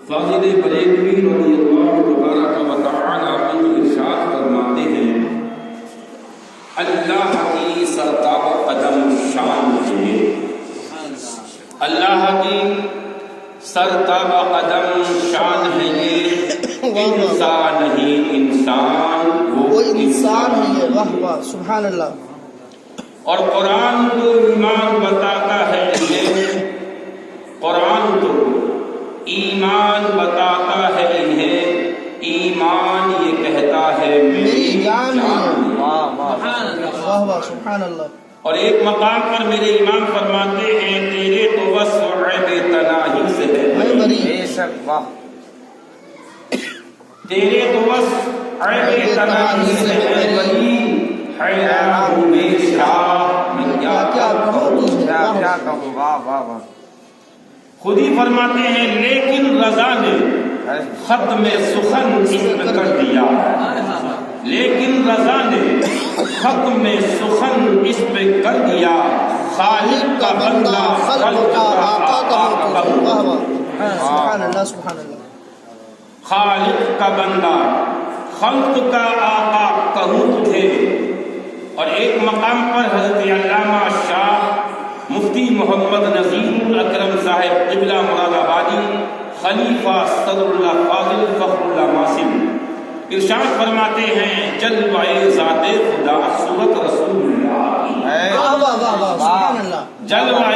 فاضل بریلوی رضی اللہ تبارک و تعالی عنہ ارشاد فرماتے ہیں اللہ کی سرتاب قدم شان ہے، اللہ کی سرتاب قدم شان ہے، یہ انسان نہیں انسان وہ انسان ہے۔ واہ واہ سبحان اللہ۔ اور قرآن تو ایمان بتاتا ہے، یہ قرآن تو ایمان بتاتا ہے انہیں، ایمان یہ کہتا ہے میری جان ہے۔ واہ واہ سبحان اللہ۔ اور ایک مقام پر میرے امام فرماتے ہیں تیرے تو وصف عیب تناہی سے ہے، بے شک واہ، تیرے تو وصف عیب تناہی سے ہے، ولی حیران ہوں بے شاہ میں کیا کہوں، واہ واہ واہ۔ خود ہی فرماتے ہیں لیکن رضا نے ختم سخن اس میں کر دیا، لیکن رضا نے ختم سخن اس پہ کر دیا، خالق کا بندہ خلق کا آقا کہوں، سبحان اللہ سبحان اللہ۔ خالق کا بندہ خلق کا آقا کہوں تجھے۔ اور ایک مقام پر حضرت علامہ شاہ مفتی محمد نذیر اکرم صاحب قبلہ مراد آبادی خلیفہ صدر اللہ فاضل فخر اللہ معصوم ارشاد فرماتے ہیں جلوہ ذات خدا صورت رسول اللہ، جلوہ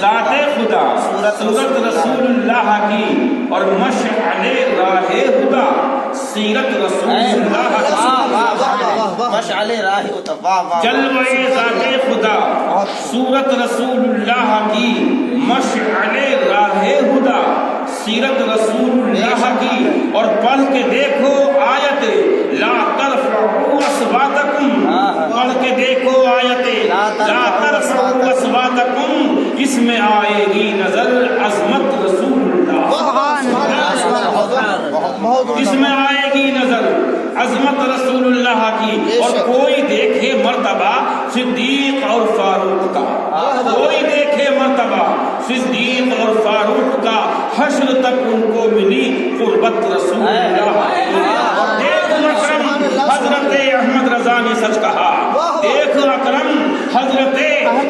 ذات خدا صورت رسول اللہ کی، اور مشعل راہ خدا سیرت رسول اللہ کی، مشعل راہ خدا، جلوہ ذات خدا صورت رسول اللہ کی، مشعل راہ خدا سیرت رسول اللہ کی۔ اور پڑھ کے دیکھو آیت لا ترفعوا اصواتکم، پڑھ کے دیکھو آیت لا ترفعوا اصواتکم، اس میں آئے گی نظر عظمت رسول اللہ، اس میں آئے گی نظر عظمت رسول اللہ کی۔ اور کوئی دیکھے مرتبہ صدیق اور فاروق کا، کوئی دیکھے مرتبہ صدیق اور فاروق کا، حشر تک ان کو ملی قربت رسول اللہ۔ دیکھ اکرم حضرت احمد رضا نے سچ کہا، دیکھ اکرم حضرت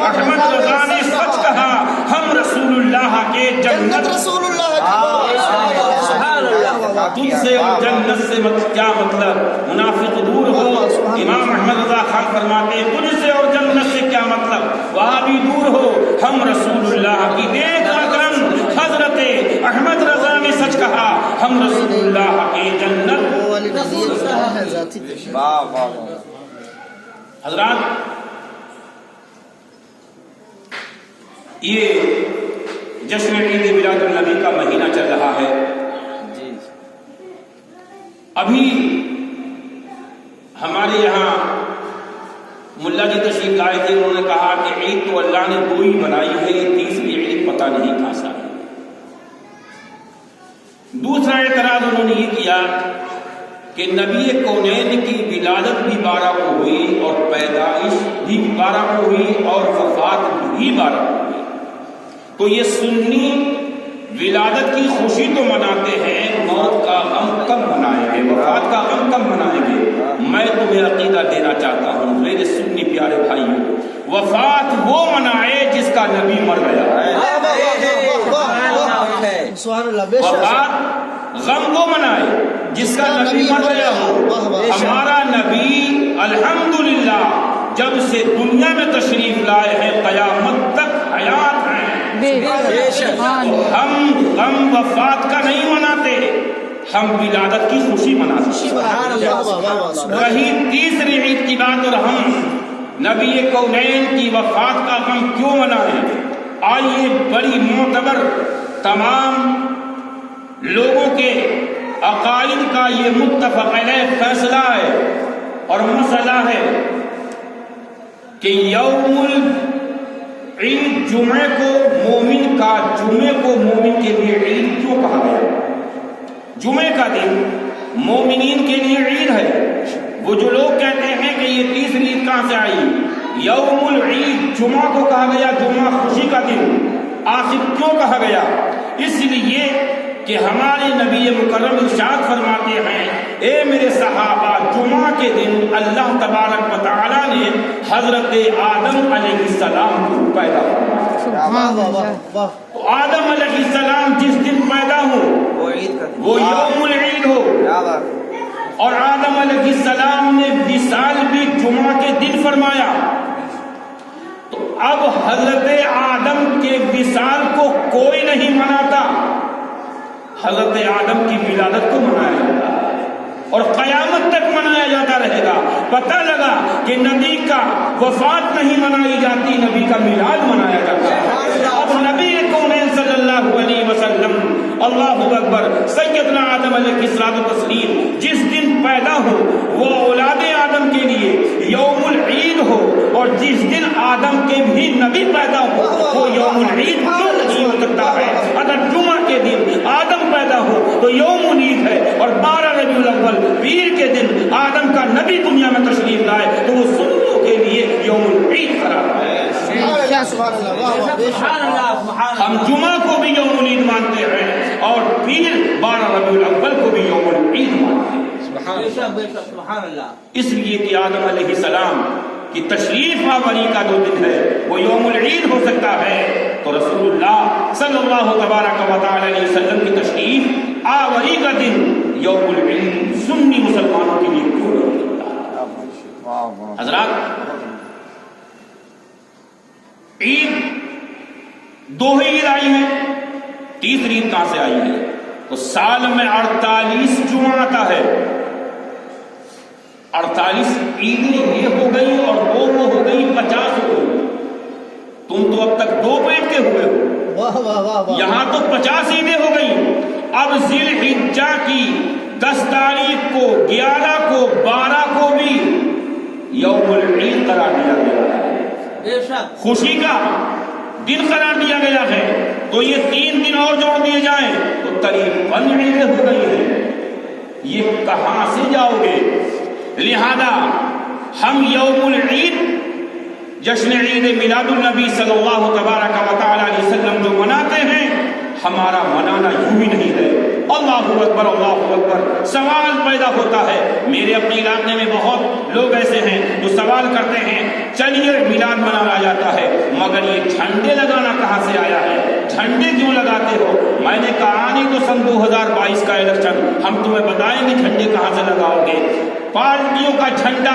احمد رضا نے سچ کہا، ہم رسول اللہ کے جنت رسول اللہ تجھ سے اور جنت سے کیا مطلب، منافق دور ہو۔ امام احمد رضا خان فرماتے ہیں تجھ سے اور جنت سے کیا مطلب، وہاں بھی دور ہو، ہم رسول اللہ کی۔ دیکھ اکرم حضرت احمد رضا نے سچ کہا، ہم رسول اللہ کی جنت۔ حضرات یہ جشن عید میلاد النبی کا مہینہ چل رہا ہے، ابھی ہمارے یہاں ملا جی تشریف لائے تھے، انہوں نے کہا کہ عید تو اللہ نے دو ہی بنائی ہے، یہ تیسری عید پتہ نہیں کہاں سے۔ دوسرا اعتراض انہوں نے یہ کیا کہ نبی کونین کی ولادت بھی 12 کو ہوئی، اور پیدائش بھی 12 کو ہوئی، اور وفات بھی 12 کو ہوئی، تو یہ سنی ولادت کی خوشی تو مناتے ہیں، موت کا غم کب منائیں گے، وفات کا غم کب منائیں گے؟ میں تمہیں عقیدہ دینا چاہتا ہوں میرے سنی پیارے بھائیوں، وفات وہ منائے جس کا نبی مر گیا ہے، وفات غم وہ منائے جس کا نبی مر گیا ہو۔ ہمارا نبی الحمدللہ جب سے دنیا میں تشریف لائے ہیں قیامت تک حیات ہیں، ہم غم وفات کا نہیں مناتے، ہم ولادت کی خوشی مناتے۔ رہی تیسری عید کی بات، اور ہم نبی کونین کی وفات کا غم کیوں منائیں؟ آئیے بڑی معتبر تمام لوگوں کے عقائد کا یہ متفق علیہ فیصلہ ہے اور مسئلہ ہے کہ یوم عید جمعے کو مومن کا، جمعے کو مومن کے لیے عید کیوں کہا گیا؟ جمعے کا دن مومنین کے لیے عید ہے۔ وہ جو لوگ کہتے ہیں کہ یہ تیسری عید کہاں سے آئی، یوم العید جمعہ کو کہا گیا، جمعہ خوشی کا دن، آخر کیوں کہا گیا؟ اس لیے کہ ہمارے نبی مکرم ارشاد فرماتے ہیں اے میرے صحابہ جمعہ کے دن اللہ تبارک و تعالیٰ نے حضرت آدم علیہ السلام کو پیدا فرمایا. تو آدم علیہ السلام جس دن پیدا ہو وہ عید کا دن. وہ یوم العید ہو. کیا بات. اور آدم علیہ السلام نے وصال بھی جمعہ کے دن فرمایا. تو اب حضرت آدم کے وصال کو کوئی نہیں مناتا، حضرت آدم کی ولادت کو منایا جاتا ہے اور قیامت تک منایا جاتا رہے گا. پتہ لگا کہ نبی کا وفات نہیں منائی جاتی، نبی کا میلاد منایا جاتا ہے. اب نبی کونین صلی اللہ علیہ وسلم، اللہ اکبر، سیدنا آدم علیہ الصلوۃ والتسلیم جس دن پیدا ہو وہ اولاد آدم کے لیے یوم العید ہو، اور جس دن آدم کے بھی نبی پیدا ہو وہ یوم العید کیوں نہیں ہو سکتا ہے؟ اگر جمعہ کے دن آدم پیدا ہو تو یوم العید ہے، اور 12 ربیع الاول پیر کے دن آدم کا نبی دنیا میں تشریف لائے تو وہ سنیوں کے لیے یوم العید قرار ہے. ہم جمعہ کو بھی یوم العید مانتے ہیں اور پیر 12 ربیع الاول کو بھی یوم العید مانتے ہیں. اس لیے کہ آدم علیہ السلام کی تشریف آوری کا جو دن ہے وہ یوم العید ہو سکتا ہے، تو رسول اللہ صلی اللہ تبارک و تعالی علیہ وسلم کی تشریف آوری کا دن یوم العید سنی مسلمانوں کے لیے کیوں نہیں ہو سکتا؟ حضرات، عید 2 ہی عید آئی ہے، تیسری عید کہاں سے آئی ہے؟ تو سال میں 48 جمعہ آتا ہے. 48 عیدیں یہ ہو گئی اور 2 وہ ہو گئی 50 ہو گئی. تم تو اب تک 2 پیٹ کے ہوئے ہو، یہاں تو 50 عیدیں ہو گئی. اب ذی الحجہ کی 10 تاریخ کو، 11 کو، 12 کو بھی یوم العید قرار دیا گیا ہے، خوشی کا دن قرار دیا گیا ہے. تو یہ 3 دن اور جوڑ دیے جائیں تو قریب 15 عیدیں ہو گئی ہیں. یہ کہاں سے جاؤ گے؟ لہذا ہم یوم العید جشن عید میلاد النبی صلی اللہ تبارک و تعالی علیہ وسلم جو مناتے ہیں، ہمارا منانا یوں ہی نہیں ہے. اللہ اکبر، اللہ اکبر. سوال پیدا ہوتا ہے، میرے اپنے علاقے میں بہت لوگ ایسے ہیں جو سوال کرتے ہیں چلیے میلاد منایا جاتا ہے مگر یہ جھنڈے لگانا کہاں سے آیا ہے؟ جھنڈے کیوں لگاتے ہو؟ میں نے کہا نہیں تو سن 2022 کا الیکشن ہم تمہیں بتائیں گے جھنڈے کہاں سے لگاؤ گے. پارٹیوں کا جھنڈا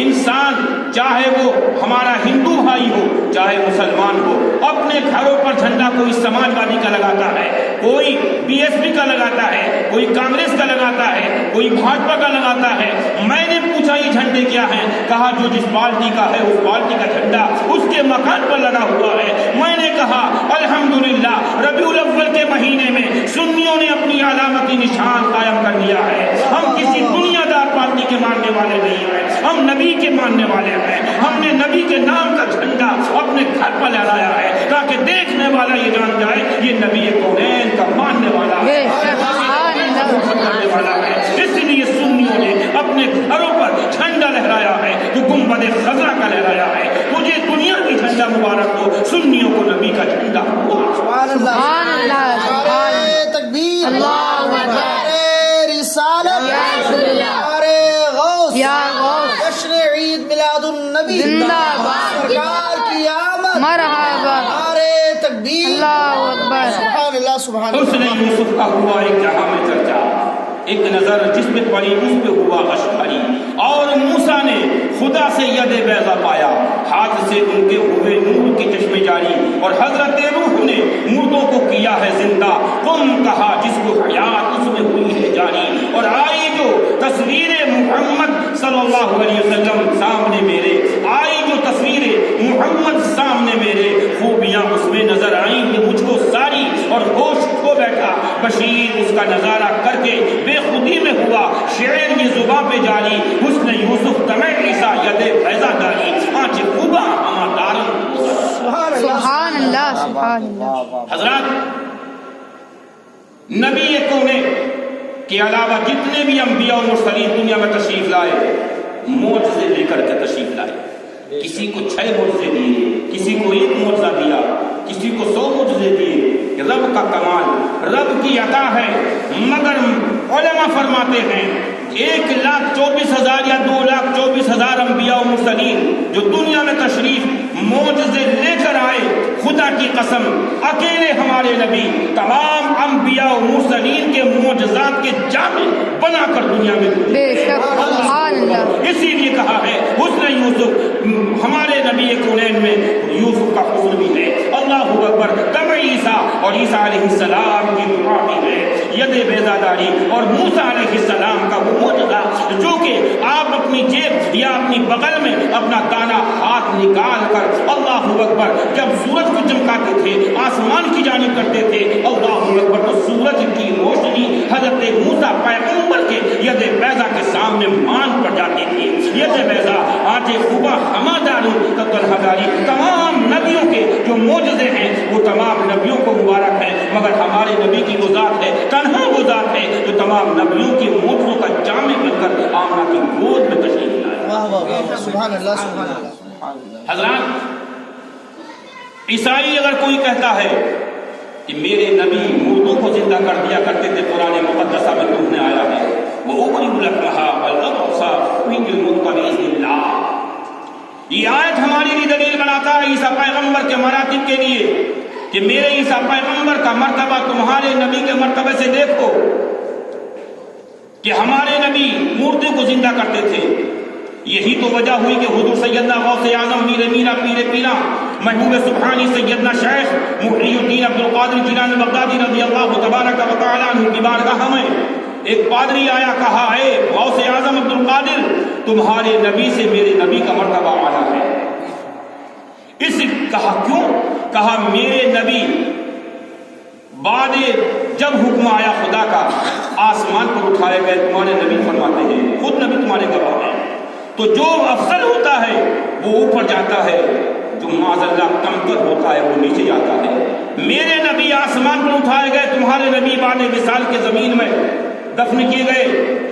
انسان چاہے وہ ہمارا ہندو بھائی ہو چاہے مسلمان ہو، اپنے گھروں پر جھنڈا کوئی سماجوادی کا لگاتا ہے، کوئی BSP کا لگاتا ہے، کوئی کانگریس کا لگاتا ہے، کوئی بھاجپا کا لگاتا ہے. میں نے پوچھا یہ جھنڈے کیا ہیں؟ کہا جو جس پارٹی کا ہے اس پارٹی کا جھنڈا اس کے مکان پر لگا ہوا ہے. میں نے کہا الحمدللہ ربیع الاول کے مہینے میں سنیوں نے اپنی علامتی نشان قائم کر دیا ہے. ہم کسی دنیا دار پارٹی کے ماننے والے نہیں ہیں، ہم نبی کے ماننے والے ہیں. ہم نے نبی کے نام کا جھنڈا اپنے گھر پر لہرایا ہے تاکہ دیکھنے والا یہ جان جائے یہ نبی کونین کا ماننے والا ہے. اس لیے سنیوں نے اپنے گھروں پر جھنڈا لہرایا ہے، جو گنبد خضرا کا لہرایا ہے. مجھے دنیا کی جھنڈا مبارک ہو، سنیوں کو نبی کا جھنڈا. سبحان اللہ، تکبیر، اللہ اکبر، رسالت، جشن عید میلاد النبی، سرکار کی آمد، مرحبا، تکبیر، اللہ اکبر، سبحان اللہ، سبحان اللہ. حسن یوسف کا ہوا ایک جہاں میں چرچا، ایک نظر جس پہ پڑی اس پہ ہوا اشعری. اور موسیٰ نے خدا سے ید بیضا پایا، ہاتھ سے ان کے ہوئے نور کی چشمے جاری. اور حضرت روح نے مردوں کو کیا ہے زندہ، تم کہا جس کو حیات اس میں ہوئی ہے جاری. اور آئی جو تصویر محمد صلی اللہ علیہ وسلم سامنے میرے، آئی جو تصویر محمد سامنے میرے، خوبیاں اس میں نظر آئیں کہ مجھ کو ساری. اور ہوش کھو بیٹھا بشیر اس کا نظارہ کر کے، بے خودی میں ہوا شعر یہ زباں پہ جاری. حسن یوسف تمہیں عیسیٰ ید بیضا داری، آنچ خوبا ہما دارن. سبحان اللہ، سبحان اللہ. حضرات، نبی کونین کے علاوہ جتنے بھی انبیاء و مرسلین دنیا میں تشریف لائے معجزے لے کر کے تشریف لائے. کسی کو 6 معجزے دیے، کسی کو 1 معجزہ دیا، کسی کو 100 معجزے دیے. رب کا کمال، رب کی عطا ہے. مگر علماء فرماتے ہیں 1,24,000 یا 2,24,000 انبیاء و مرسلین جو دنیا میں تشریف معجزے لے کر آئے، خدا کی قسم اکیلے ہمارے نبی تمام انبیاء و مرسلین کے معجزات کے جامع بنا کر دنیا میں بے شک سبحان اللہ. اسی لیے کہا ہے حسن یوسف، ہمارے نبی کونین میں یوسف کا حسن بھی ہے. اللہ اکبر. دم عیسیٰ اور عیسیٰ علیہ السلام کی دعا بھی ہے، ید بیضاداری اور موسیٰ علیہ السلام کا وہ معجزہ جو کہ آپ اپنی جیب یا اپنی بغل میں اپنا دانا ہاتھ نکال کر اللہ اکبر جب سورج کو چمکاتے تھے، آسمان کی جانب کرتے تھے، اللہ اکبر، تو سورج کی روشنی حضرت موسیٰ پیغمبر کے ید بیضا کے سامنے مان پڑ جاتی تھی. ید بیضا آج خوبا ہماداری طلحہ، تمام نبیوں کے جو معجزے ہیں وہ تمام نبیوں کو مبارک ہے، مگر ہمارے نبی کی وہ ذات ہے، تنہا وہ ذات ہے جو تمام نبیوں کی معجزوں کا جامع بن کر آمنہ کی گود میں تشریف لائے. واہ واہ واہ، سبحان اللہ سبحان اللہ. حضرات، عیسائی اگر کوئی کہتا ہے کہ میرے نبی مردوں کو زندہ کر دیا کرتے تھے، قرآن مقدسہ میں تم نے آیا ہے وہ اوپری ملکہ والابصا وینجل مطمئن اللہ. یہ آیت ہماری لیے دلیل بناتا ہے عیسیٰ پیغمبر کے مراتب کے لیے کہ میرے عیسیٰ پیغمبر کا مرتبہ تمہارے نبی کے مرتبے سے دیکھو کہ ہمارے نبی مردے کو زندہ کرتے تھے. یہی تو وجہ ہوئی کہ حضور سیدنا غوث اعظم میر میرا پیر پیرا محبوب سبحانی سیدنا شیخ محی الدین عبد القادر جیلانی بغدادی رضی اللہ تبارک و تعالی عنہ کی بارگاہ میں ایک پادری آیا، کہا اے غوث اعظم عبد القادر، تمہارے نبی سے میرے نبی کا مرتبہ اعلیٰ ہے. اس کہا کیوں؟ کہا میرے نبی بعد جب حکم آیا خدا کا آسمان پر اٹھائے گئے، تمہارے نبی فرماتے ہیں، خود نبی تمہارے گواہ ہیں، تو جو افضل ہوتا ہے وہ اوپر جاتا ہے، جو معاذ اللہ کمتر ہوتا ہے وہ نیچے جاتا ہے. میرے نبی آسمان پر اٹھائے گئے، تمہارے نبی بعد وصال کے زمین میں دفن کیے گئے.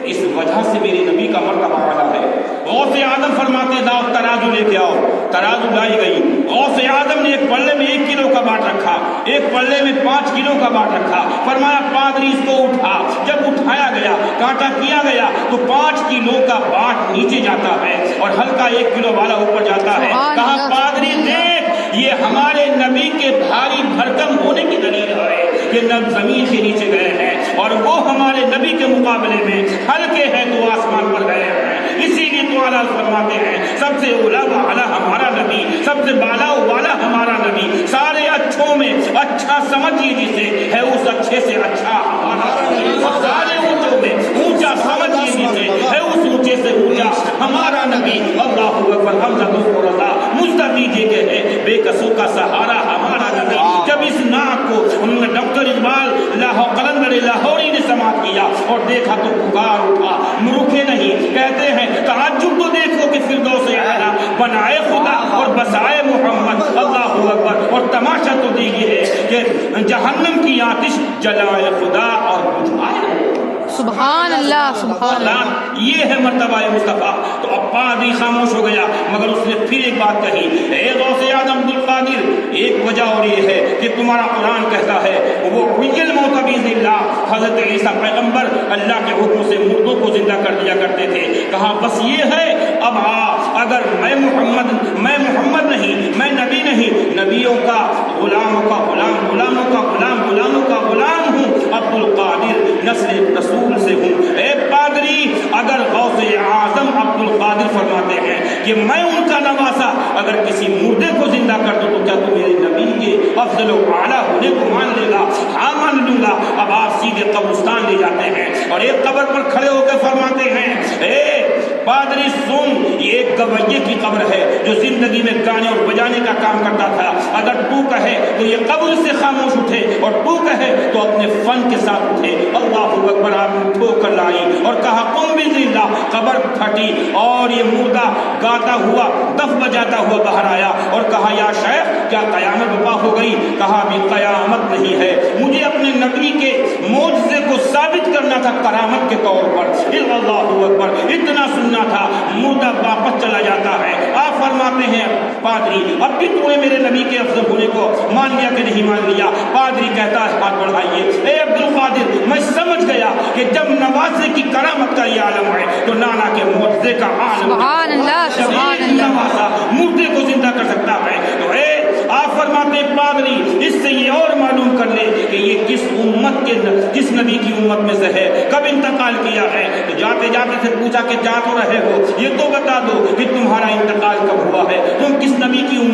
اس وجہ سے میرے نبی کا مرتبہ اعلیٰ ہے. غوث اعظم فرماتے لاؤ ترازو لے کے آؤ، ترازو لائی گئی. غوث اعظم نے ایک پلے میں 1 کلو کا باٹ رکھا، ایک پلے میں 5 کلو کا باٹ رکھا. فرمایا پادری اس کو اٹھا. جب اٹھایا گیا، کانٹا کیا گیا تو 5 کلو کا باٹ نیچے جاتا ہے اور ہلکا 1 کلو والا اوپر جاتا ہے. کہا پادری دیکھ، یہ ہمارے نبی کے بھاری بھرکم ہونے کی دلیل ہے کہ نب زمین کے نیچے گئے ہیں اور وہ ہمارے نبی کے مقابلے میں ہلکے ہیں تو آسمان پر گئے ہیں. اسی لیے تو اعلیٰ فرماتے ہیں سب سے اولا و اعلیٰ ہمارا نبی، سب سے بالا و والا ہمارا نبی. سارے اچھوں میں اچھا سمجھیے جسے ہے اس اچھے سے اچھا ہمارا نبی، اور سارے اونچوں میں اونچا سمجھیے جسے ہے اس اونچے سے اونچا ہمارا نبی. اللہ اکبر. ہم کو رضا مجھ دیجیے کہ ہے بے کسوں کا سہارا ہمارا نبی. جب اس نعت کو ڈاکٹر اقبال قلندر لاہوری نے سماعت کیا اور دیکھا تو پکار اٹھا، رکے نہیں. کہتے ہیں تعجب تو دیکھو کہ فردوس اعلیٰ بنائے خدا اور بسائے محمد. اللہ اکبر. اور تماشا تو دیکھیے کہ جہنم کی آتش جلائے خدا اور بجھائے سبحان اللہ سبحان اللہ. یہ ہے مرتبہ مصطفیٰ. تو اب پادری خاموش ہو گیا، مگر اس نے پھر ایک بات کہی، اے غوث اعظم عبد القادر، ایک وجہ اور یہ ہے کہ تمہارا قرآن کہتا ہے وہ حیل موت باذن اللہ، حضرت عیسیٰ پیغمبر اللہ کے حکم سے مردوں کو زندہ کر دیا کرتے تھے. کہا بس یہ ہے، اب اگر میں محمد نہیں، میں نبی نہیں، نبیوں کا غلاموں کا غلام، غلاموں کا غلام، غلاموں کا غلام ہوں. عبد القادر نسل رسول سے ہوں. اے پادری، اگر غوث اعظم عبد القادر فرماتے ہیں کہ میں ان کا نواسا اگر کسی مردے کو زندہ کر دوں تو کیا تم میرے نبی کے افضل و اعلیٰ ہونے کو مان لے گا؟ ہاں مان لوں گا. اب آپ سیدھے قبرستان لے جاتے ہیں اور ایک قبر پر کھڑے ہو کے فرماتے ہیں، اے پادری سن، یہ ایک گویے کی قبر ہے جو زندگی میں گانے اور بجانے کا کام کرتا تھا. اگر تو کہے تو یہ قبر سے خاموش اٹھے اور تو کہے تو اپنے فن کے ساتھ اٹھے. اللہ اکبر. آپ نے ٹھوکر لائی اور کہا قم بذن اللہ. قبر پھٹی اور یہ مردہ گاتا ہوا دف بجاتا ہوا باہر آیا اور کہا یا شیخ کیا قیامت برپا ہو گئی؟ کہا بھی قیامت نہیں ہے، مجھے اپنے نبی کے معجزے کو ثابت کرنا تھا کرامت کے طور پر. اللہ اکبر. اتنا سننا تھا. مردہ واپس چلا جاتا ہے. آپ فرماتے ہیں پادری اب بھی تو نے میرے نبی کے افضل ہونے کو مان لیا کہ نہیں مان لیا؟ پادری کہتا ہے ہاتھ بڑھائیے. اے عبد القادر میں سمجھ گیا کہ جب نوازے کی کرامت کا یہ عالم ہے تو نانا کے معجزے کا عالم. سبحان اللہ سبحان اللہ. نوازا مردے کو زندہ کر سکتا ہے. تو اے آپ فرماتے ہیں پادری اس سے یہ اور معلوم کر لے کہ یہ کس امت کے کس نبی کی امت میں سے ہے, کب انتقال کیا ہے. تو جاتے جاتے سے پوچھا کہ جا تو رہے ہو, یہ تو بتا دو کہ تمہارا انتقال کب ہوا ہے, تم کس نبی کی امت